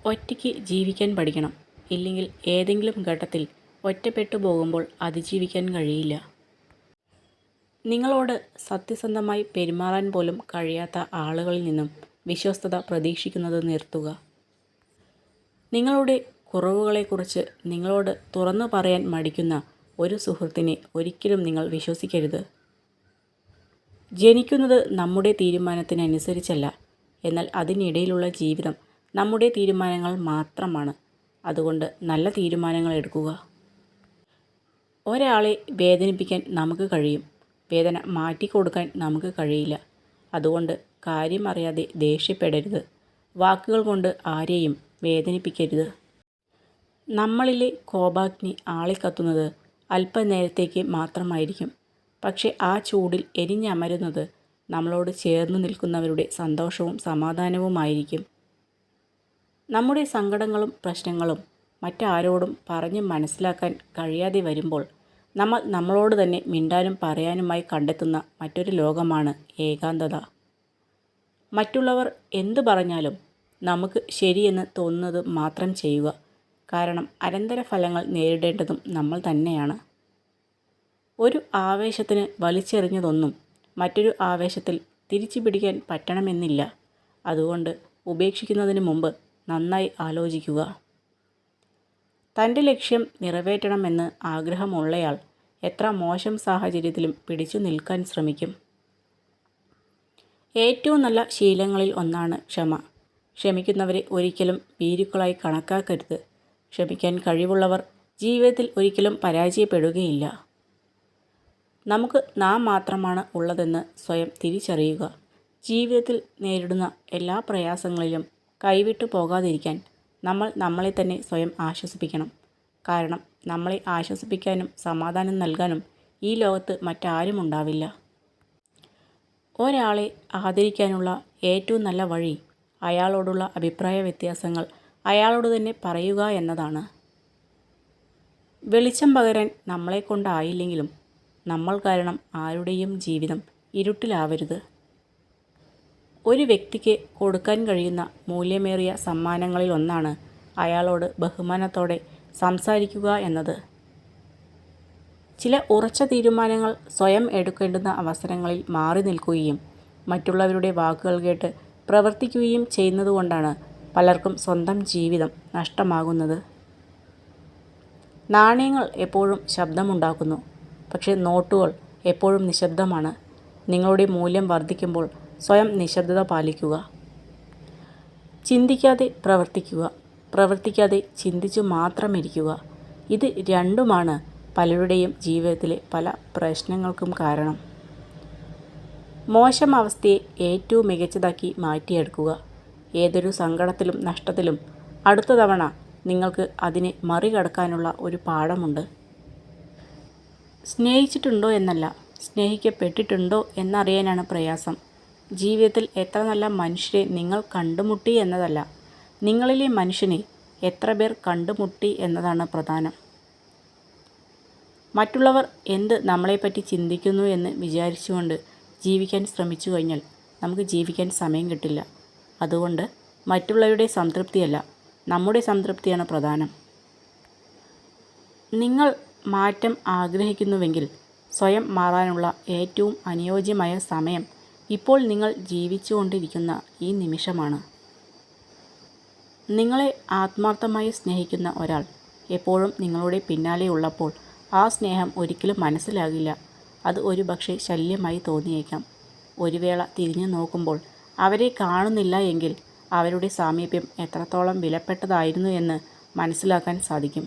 ഒറ്റയ്ക്ക് ജീവിക്കാൻ പഠിക്കണം. ഇല്ലെങ്കിൽ ഏതെങ്കിലും ഘട്ടത്തിൽ ഒറ്റപ്പെട്ടു പോകുമ്പോൾ അതിജീവിക്കാൻ കഴിയില്ല. നിങ്ങളോട് സത്യസന്ധമായി പെരുമാറാൻ പോലും കഴിയാത്ത ആളുകളിൽ നിന്നും വിശ്വസ്തത പ്രതീക്ഷിക്കുന്നത് നിർത്തുക. നിങ്ങളുടെ കുറവുകളെക്കുറിച്ച് നിങ്ങളോട് തുറന്നു പറയാൻ മടിക്കുന്ന ഒരു സുഹൃത്തിനെ ഒരിക്കലും നിങ്ങൾ വിശ്വസിക്കരുത്. ജനിക്കുന്നത് നമ്മുടെ തീരുമാനത്തിനനുസരിച്ചല്ല, എന്നാൽ അതിനിടയിലുള്ള ജീവിതം നമ്മുടെ തീരുമാനങ്ങൾ മാത്രമാണ്. അതുകൊണ്ട് നല്ല തീരുമാനങ്ങൾ എടുക്കുക. ഒരാളെ വേദനിപ്പിക്കാൻ നമുക്ക് കഴിയും, വേദന മാറ്റിക്കൊടുക്കാൻ നമുക്ക് കഴിയില്ല. അതുകൊണ്ട് കാര്യം അറിയാതെ ദേഷ്യപ്പെടരുത്. വാക്കുകൾ കൊണ്ട് ആരെയും വേദനിപ്പിക്കരുത്. നമ്മളിലെ കോപാഗ്നി ആളിക്കത്തുന്നത് അല്പനേരത്തേക്ക് മാത്രമായിരിക്കും. പക്ഷെ ആ ചൂടിൽ എരിഞ്ഞമരുന്നത് നമ്മളോട് ചേർന്ന് നിൽക്കുന്നവരുടെ സന്തോഷവും സമാധാനവുമായിരിക്കും. നമ്മുടെ സങ്കടങ്ങളും പ്രശ്നങ്ങളും മറ്റാരോടും പറഞ്ഞ് മനസ്സിലാക്കാൻ കഴിയാതെ വരുമ്പോൾ നമ്മൾ നമ്മളോട് തന്നെ മിണ്ടാനും പറയാനുമായി കണ്ടെത്തുന്ന മറ്റൊരു ലോകമാണ് ഏകാന്തത. മറ്റുള്ളവർ എന്തു പറഞ്ഞാലും നമുക്ക് ശരിയെന്ന് തോന്നുന്നത് മാത്രം ചെയ്യുക. കാരണം അനന്തരഫലങ്ങൾ നേരിടേണ്ടതും നമ്മൾ തന്നെയാണ്. ഒരു ആവേശത്തിന് വലിച്ചെറിഞ്ഞതൊന്നും മറ്റൊരു ആവേശത്തിൽ തിരിച്ചു പിടിക്കാൻ പറ്റണമെന്നില്ല. അതുകൊണ്ട് ഉപേക്ഷിക്കുന്നതിന് മുമ്പ് നന്നായി ആലോചിക്കുക. തൻ്റെ ലക്ഷ്യം നിറവേറ്റണമെന്ന് ആഗ്രഹമുള്ളയാൾ എത്ര മോശം സാഹചര്യത്തിലും പിടിച്ചു നിൽക്കാൻ ശ്രമിക്കും. ഏറ്റവും നല്ല ശീലങ്ങളിൽ ഒന്നാണ് ക്ഷമ. ക്ഷമിക്കുന്നവരെ ഒരിക്കലും ഭീരുക്കളായി കണക്കാക്കരുത്. ക്ഷമിക്കാൻ കഴിവുള്ളവർ ജീവിതത്തിൽ ഒരിക്കലും പരാജയപ്പെടുകയില്ല. നമുക്ക് നാം മാത്രമാണ് ഉള്ളതെന്ന് സ്വയം തിരിച്ചറിയുക. ജീവിതത്തിൽ നേരിടുന്ന എല്ലാ പ്രയാസങ്ങളിലും കൈവിട്ടു പോകാതിരിക്കാൻ നമ്മൾ നമ്മളെ തന്നെ സ്വയം ആശ്വസിപ്പിക്കണം. കാരണം നമ്മളെ ആശ്വസിപ്പിക്കാനും സമാധാനം നൽകാനും ഈ ലോകത്ത് മറ്റാരും ഉണ്ടാവില്ല. ഒരാളെ ആദരിക്കാനുള്ള ഏറ്റവും നല്ല വഴി അയാളോടുള്ള അഭിപ്രായ വ്യത്യാസങ്ങൾ അയാളോട് തന്നെ പറയുക എന്നതാണ്. വെളിച്ചം പകരാൻ നമ്മളെക്കൊണ്ടായില്ലെങ്കിലും നമ്മൾ കാരണം ആരുടെയും ജീവിതം ഇരുട്ടിലാവരുത്. ഒരു വ്യക്തിക്ക് കൊടുക്കാൻ കഴിയുന്ന മൂല്യമേറിയ സമ്മാനങ്ങളിൽ ഒന്നാണ് അയാളോട് ബഹുമാനത്തോടെ സംസാരിക്കുക എന്നത്. ചില ഉറച്ച തീരുമാനങ്ങൾ സ്വയം എടുക്കേണ്ടുന്ന അവസരങ്ങളിൽ മാറി നിൽക്കുകയും മറ്റുള്ളവരുടെ വാക്കുകൾ കേട്ട് പ്രവർത്തിക്കുകയും ചെയ്യുന്നതുകൊണ്ടാണ് പലർക്കും സ്വന്തം ജീവിതം നഷ്ടമാകുന്നത്. നാണയങ്ങൾ എപ്പോഴും ശബ്ദമുണ്ടാക്കുന്നു, പക്ഷേ നോട്ടുകൾ എപ്പോഴും നിശബ്ദമാണ്. നിങ്ങളുടെ മൂല്യം വർദ്ധിക്കുമ്പോൾ സ്വയം നിശബ്ദത പാലിക്കുക. ചിന്തിക്കാതെ പ്രവർത്തിക്കുക, പ്രവർത്തിക്കാതെ ചിന്തിച്ചു മാത്രമിരിക്കുക. ഇത് രണ്ടുമാണ് പലരുടെയും ജീവിതത്തിലെ പല പ്രശ്നങ്ങൾക്കും കാരണം. മോശം അവസ്ഥയെ ഏറ്റവും മികച്ചതാക്കി മാറ്റിയെടുക്കുക. ഏതൊരു സങ്കടത്തിലും നഷ്ടത്തിലും അടുത്ത തവണ നിങ്ങൾക്ക് അതിനെ മറികടക്കാനുള്ള ഒരു പാഠമുണ്ട്. സ്നേഹിച്ചിട്ടുണ്ടോ എന്നല്ല, സ്നേഹിക്കപ്പെട്ടിട്ടുണ്ടോ എന്നറിയാനാണ് പ്രയാസം. ജീവിതത്തിൽ എത്ര നല്ല മനുഷ്യരെ നിങ്ങൾ കണ്ടുമുട്ടി എന്നതല്ല, നിങ്ങളിലെ മനുഷ്യനെ എത്ര പേർ കണ്ടുമുട്ടി എന്നതാണ് പ്രധാനം. മറ്റുള്ളവർ എന്ത് നമ്മളെപ്പറ്റി ചിന്തിക്കുന്നു എന്ന് വിചാരിച്ചുകൊണ്ട് ജീവിക്കാൻ ശ്രമിച്ചു കഴിഞ്ഞാൽ നമുക്ക് ജീവിക്കാൻ സമയം കിട്ടില്ല. അതുകൊണ്ട് മറ്റുള്ളവരുടെ സംതൃപ്തിയല്ല, നമ്മുടെ സംതൃപ്തിയാണ് പ്രധാനം. നിങ്ങൾ മാറ്റം ആഗ്രഹിക്കുന്നുവെങ്കിൽ സ്വയം മാറാനുള്ള ഏറ്റവും അനുയോജ്യമായ സമയം ഇപ്പോൾ നിങ്ങൾ ജീവിച്ചുകൊണ്ടിരിക്കുന്ന ഈ നിമിഷമാണ്. നിങ്ങളെ ആത്മാർത്ഥമായി സ്നേഹിക്കുന്ന ഒരാൾ എപ്പോഴും നിങ്ങളുടെ പിന്നാലെ ഉള്ളപ്പോൾ ആ സ്നേഹം ഒരിക്കലും മനസ്സിലാകില്ല. അത് ഒരുപക്ഷെ ശല്യമായി തോന്നിയേക്കാം. ഒരു വേള തിരിഞ്ഞു നോക്കുമ്പോൾ അവരെ കാണുന്നില്ല എങ്കിൽ അവരുടെ സാമീപ്യം എത്രത്തോളം വിലപ്പെട്ടതായിരുന്നു എന്ന് മനസ്സിലാക്കാൻ സാധിക്കും.